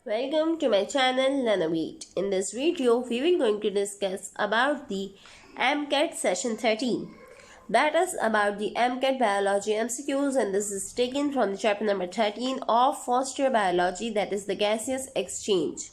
Welcome to my channel Learnovate. In this video, we will going to discuss about the MCAT session 13. That is about the MCAT biology MCQs, and this is taken from the chapter number 13 of first year biology, that is the gaseous exchange.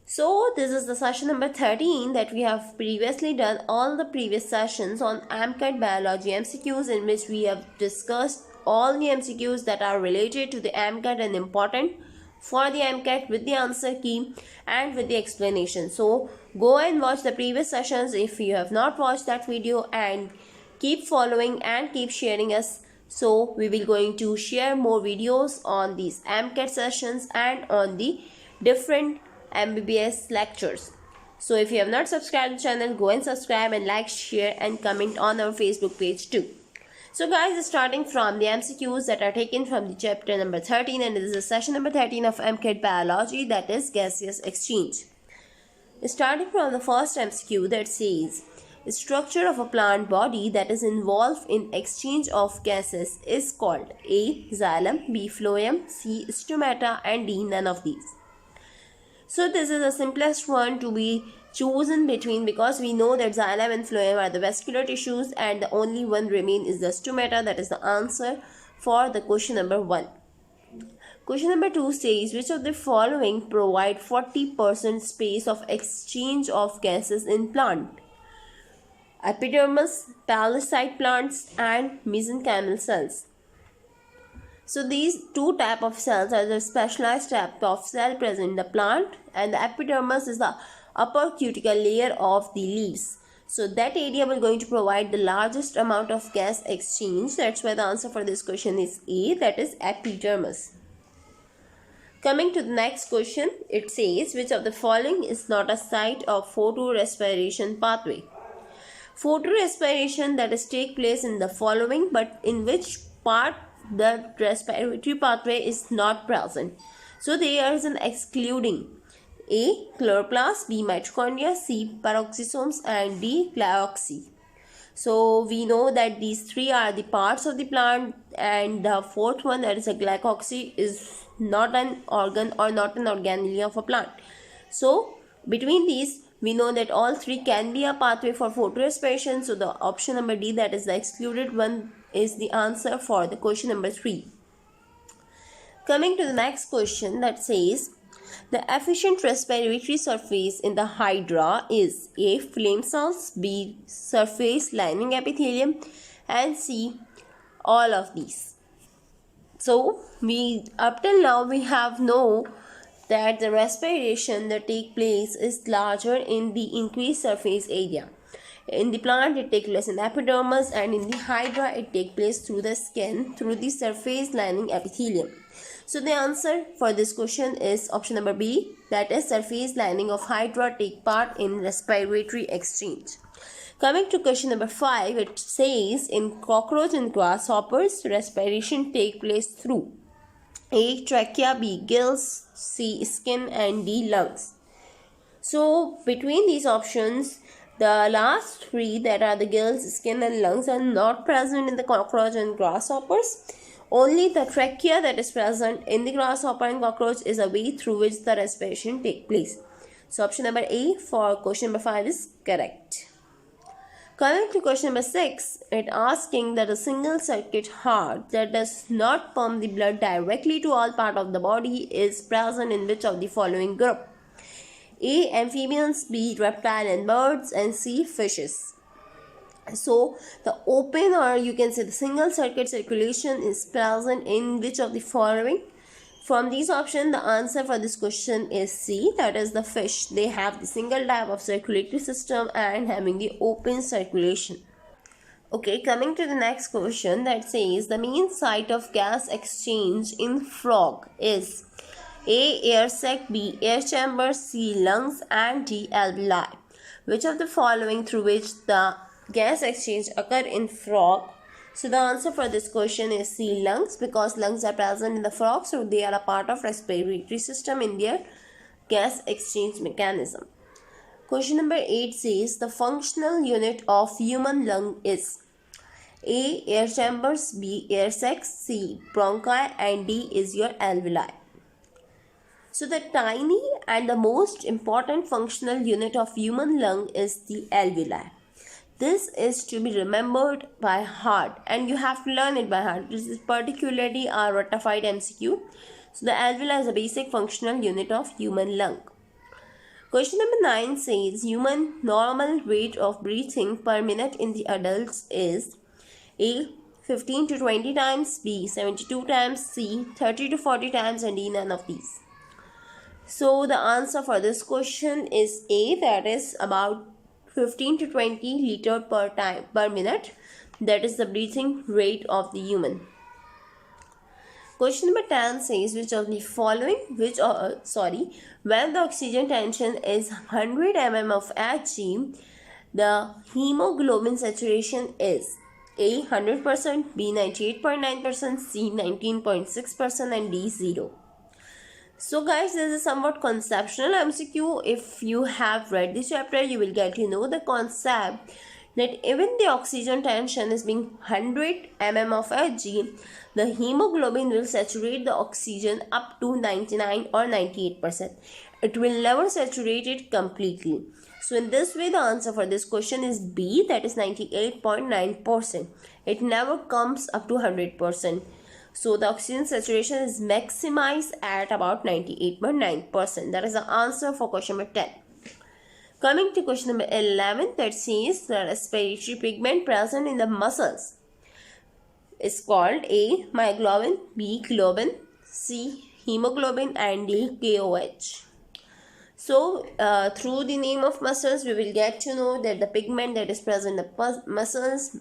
So this is the session number 13 that we have previously done all the previous sessions on MCAT biology MCQs, in which we have discussed all the MCQs that are related to the MCAT and important for the MCAT with the answer key and with the explanation. So go and watch the previous sessions if you have not watched that video, and keep following and keep sharing us. So we will going to share more videos on these MCAT sessions and on the different MBBS lectures. So if you have not subscribed to the channel, go and subscribe and like, share and comment on our Facebook page too. So guys, starting from the MCQs that are taken from the chapter number 13, and this is the session number 13 of MCAT biology, that is gaseous exchange. Starting from the first MCQ that says, structure of a plant body that is involved in exchange of gases is called A. Xylem, B. Phloem, C. Stomata and D. None of these. So this is the simplest one to be chosen between, because we know that xylem and phloem are the vascular tissues and the only one remain is the stomata. That is the answer for the question number 1. Question number 2 says, which of the following provide 40% space of exchange of gases in plant? Epidermis, palisade plants and mesenchymal cells. So these two type of cells are the specialized type of cell present in the plant, and the epidermis is the upper cuticle layer of the leaves. So that area will going to provide the largest amount of gas exchange. That's why the answer for this question is A, that is epidermis. Coming to the next question, it says, which of the following is not a site of photorespiration pathway? Photorespiration, that is take place in the following, but in which part the respiratory pathway is not present. So there is an excluding: A. chloroplast, B. mitochondria, C. peroxisomes and D. glyoxy. So we know that these three are the parts of the plant, and the fourth one, that is a glycoxy, is not an organ or not an organelle of a plant. So between these, we know that all three can be a pathway for photorespiration. So the option number D, that is the excluded one, is the answer for the question number 3. Coming to the next question that says, the efficient respiratory surface in the hydra is A. flame cells, B. surface lining epithelium and C. all of these. So up till now we have know that the respiration that take place is larger in the increased surface area. In the plant it takes place in epidermis, and in the hydra it takes place through the skin, through the surface lining epithelium. So the answer for this question is option number B, that is surface lining of hydra take part in respiratory exchange. Coming to question number 5, it says, in cockroach and grasshoppers, respiration take place through A. trachea, B. gills, C. skin and D. lungs. So between these options, the last three, that are the gills, skin and lungs, are not present in the cockroach and grasshoppers. Only the trachea that is present in the grasshopper and cockroach is a way through which the respiration takes place. So option number A for question number 5 is correct. Coming to question number 6, it asking that a single circuit heart that does not pump the blood directly to all part of the body is present in which of the following group? A. amphibians, B. reptile and birds, and C. fishes. So the open, or you can say the single circuit circulation, is present in which of the following? From these options, the answer for this question is C, that is the fish. They have the single type of circulatory system and having the open circulation. Okay, coming to the next question that says, the main site of gas exchange in frog is A. air sac, B. air chamber, C. lungs and D. alveoli. Which of the following through which the gas exchange occur in frog? So the answer for this question is C, lungs, because lungs are present in the frog, so they are a part of respiratory system in their gas exchange mechanism. Question number 8 says, the functional unit of human lung is A. air chambers, B. air sacs, C. bronchi and D is your alveoli. So the tiny and the most important functional unit of human lung is the alveoli. This is to be remembered by heart and you have to learn it by heart. This is particularly a ratified MCQ. So the alveoli is a basic functional unit of human lung. Question number 9 says human normal rate of breathing per minute in the adults is A. 15 to 20 times, B. 72 times, C. 30 to 40 times, and D. None of these. So the answer for this question is A, that is about 15 to 20 liter per minute. That is the breathing rate of the human. Question number 10 says which of the following, when the oxygen tension is 100 mm of Hg, the hemoglobin saturation is A. 100%, B. 98.9%, C. 19.6%, and D. 0. So guys, this is somewhat conceptual MCQ. If you have read this chapter, you will get to know the concept that even the oxygen tension is being 100 mm of Hg, the hemoglobin will saturate the oxygen up to 99 or 98%. It will never saturate it completely. So in this way, the answer for this question is B, that is 98.9%. It never comes up to 100%. So the oxygen saturation is maximized at about 98.9%. That is the answer for question number 10. Coming to question number 11, that says the respiratory pigment present in the muscles is called A. myoglobin, B. globin, C. hemoglobin, and D. KOH. So through the name of muscles, we will get to know that the pigment that is present in the muscles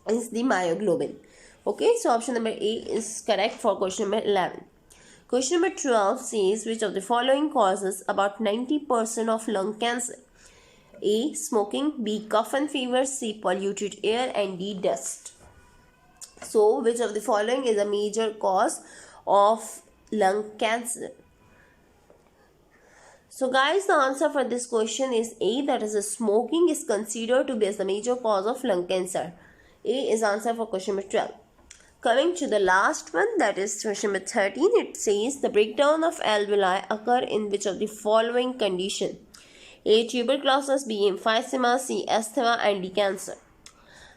is the myoglobin. Okay, so option number A is correct for question number 11. Question number 12 says which of the following causes about 90% of lung cancer? A. smoking, B. cough and fever, C. polluted air, and D. dust. So which of the following is a major cause of lung cancer? So guys, the answer for this question is A, that is smoking is considered to be as the major cause of lung cancer. A is answer for question number 12. Coming to the last one, that is question number 13, it says the breakdown of alveoli occur in which of the following condition? A. tuberculosis, B. emphysema, C. asthma, and D. cancer.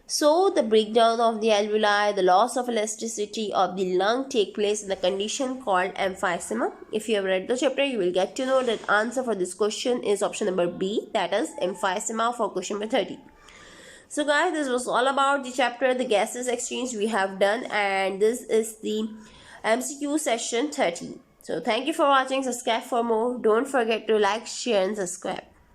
So the breakdown of the alveoli, the loss of elasticity of the lung take place in the condition called emphysema. If you have read the chapter, you will get to know that answer for this question is option number B, that is emphysema for question number 30. So guys, this was all about the chapter, the gases exchange we have done, and this is the MCQ session 30. So thank you for watching. Subscribe for more. Don't forget to like, share, and subscribe.